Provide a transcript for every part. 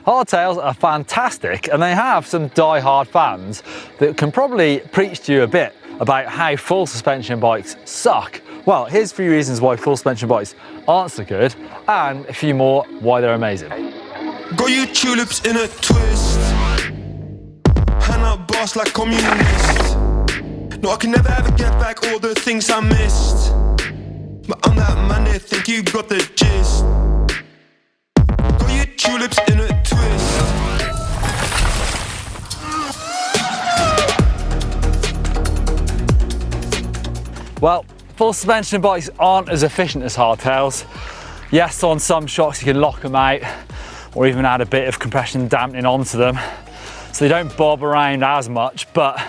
Hardtails are fantastic, and they have some die-hard fans that can probably preach to you a bit about how full suspension bikes suck. Well, here's a few reasons why full suspension bikes aren't so good, and a few more why they're amazing. Got you tulips in a twist, hand up boss like communist. No, I can never ever get back all the things I missed, but I'm that man that think you got the gist. Got you tulips in a twist. Well, full suspension bikes aren't as efficient as hardtails. Yes, on some shocks you can lock them out or even add a bit of compression dampening onto them so they don't bob around as much, but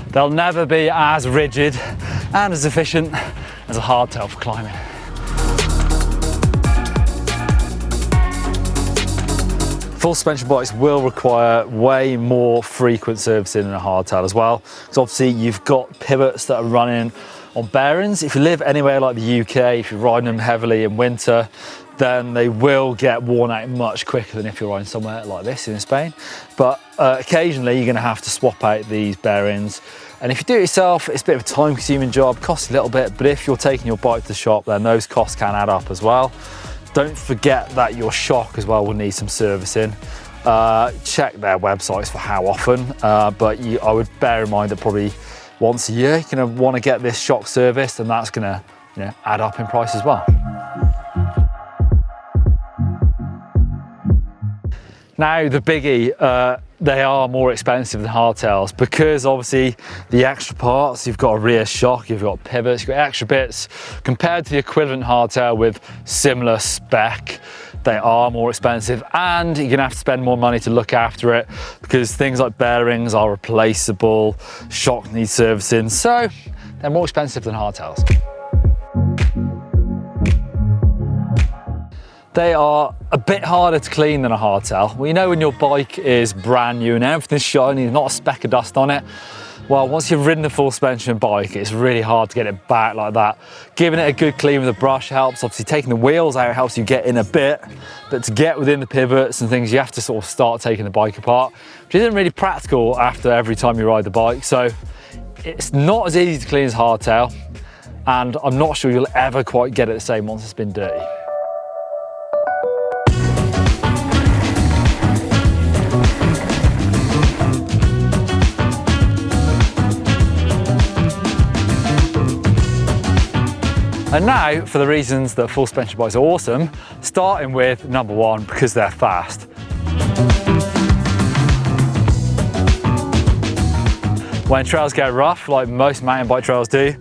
they'll never be as rigid and as efficient as a hardtail for climbing. Full suspension bikes will require way more frequent servicing than a hardtail as well, because obviously you've got pivots that are running on bearings. If you live anywhere like the UK, if you're riding them heavily in winter, then they will get worn out much quicker than if you're riding somewhere like this in Spain. But occasionally you're going to have to swap out these bearings, and if you do it yourself, it's a bit of a time-consuming job, costs a little bit, but if you're taking your bike to the shop, then those costs can add up as well. Don't forget that your shock as well will need some servicing. Check their websites for how often, but I would bear in mind that probably once a year you're going to want to get this shock serviced, and that's going to add up in price as well. Now the biggie, they are more expensive than hardtails because obviously the extra parts, you've got a rear shock, you've got pivots, you've got extra bits. Compared to the equivalent hardtail with similar spec, they are more expensive, and you're gonna have to spend more money to look after it because things like bearings are replaceable, shock needs servicing, so they're more expensive than hardtails. They are a bit harder to clean than a hardtail. Well, you know when your bike is brand new and everything's shiny, there's not a speck of dust on it? Well, once you've ridden a full suspension bike, it's really hard to get it back like that. Giving it a good clean with a brush helps. Obviously taking the wheels out helps you get in a bit, but to get within the pivots and things, you have to sort of start taking the bike apart, which isn't really practical after every time you ride the bike. So it's not as easy to clean as hardtail, and I'm not sure you'll ever quite get it the same once it's been dirty. And now for the reasons that full suspension bikes are awesome, starting with number one, because they're fast. When trails get rough, like most mountain bike trails do,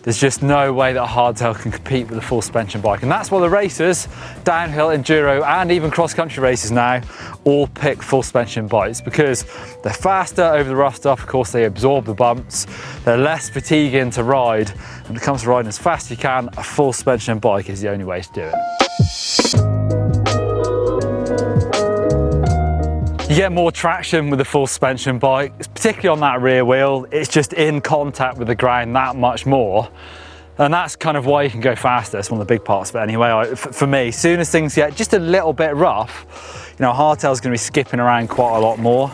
there's just no way that a hardtail can compete with a full suspension bike. And that's why the racers, downhill, enduro, and even cross-country races now, all pick full suspension bikes because they're faster over the rough stuff. Of course, they absorb the bumps. They're less fatiguing to ride. When it comes to riding as fast as you can, a full suspension bike is the only way to do it. You get more traction with a full suspension bike, particularly on that rear wheel. It's just in contact with the ground that much more. And that's kind of why you can go faster. It's one of the big parts of it anyway. For me, as soon as things get just a little bit rough, a hardtail's gonna be skipping around quite a lot more.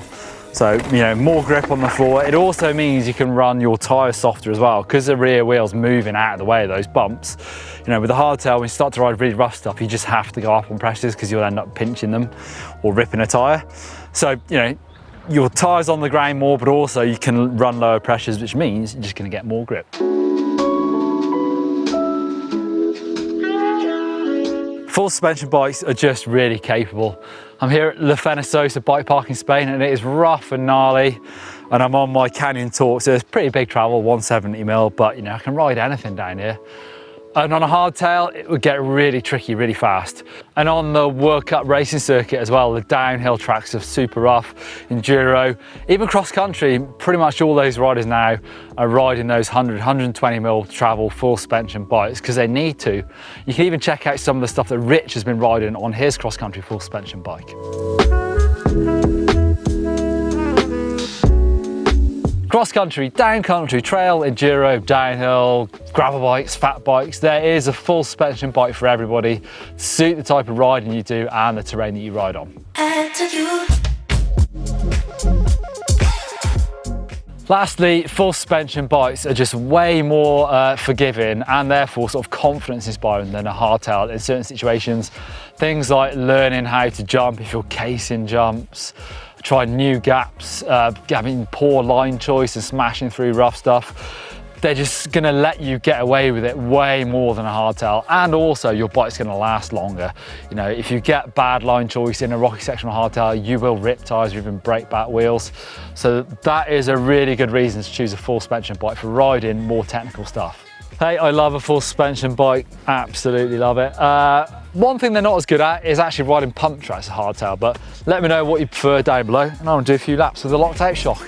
So, more grip on the floor. It also means you can run your tyres softer as well because the rear wheel's moving out of the way of those bumps. With the hardtail, when you start to ride really rough stuff, you just have to go up on pressures because you'll end up pinching them or ripping a tyre. So, your tyre's on the ground more, but also you can run lower pressures, which means you're just gonna get more grip. Full suspension bikes are just really capable. I'm here at La Fenesosa bike park in Spain, and it is rough and gnarly, and I'm on my canyon tour, so it's pretty big travel, 170 mil, but I can ride anything down here. And on a hardtail, it would get really tricky really fast. And on the World Cup racing circuit as well, the downhill tracks are super rough, enduro, even cross country, pretty much all those riders now are riding those 100, 120 mil travel full suspension bikes because they need to. You can even check out some of the stuff that Rich has been riding on his cross country full suspension bike. Cross country, down country, trail, enduro, downhill, gravel bikes, fat bikes, there is a full suspension bike for everybody to suit the type of riding you do and the terrain that you ride on. Lastly, full suspension bikes are just way more forgiving and therefore sort of confidence inspiring than a hardtail in certain situations. Things like learning how to jump if you're casing jumps, try new gaps, having poor line choice and smashing through rough stuff. They're just gonna let you get away with it way more than a hardtail, and also your bike's gonna last longer. You know, if you get bad line choice in a rocky section of hardtail, you will rip tyres or even break back wheels. So that is a really good reason to choose a full suspension bike for riding more technical stuff. Hey, I love a full suspension bike, absolutely love it. One thing they're not as good at is actually riding pump tracks at hardtail, but let me know what you prefer down below and I'll do a few laps with the locked out shock.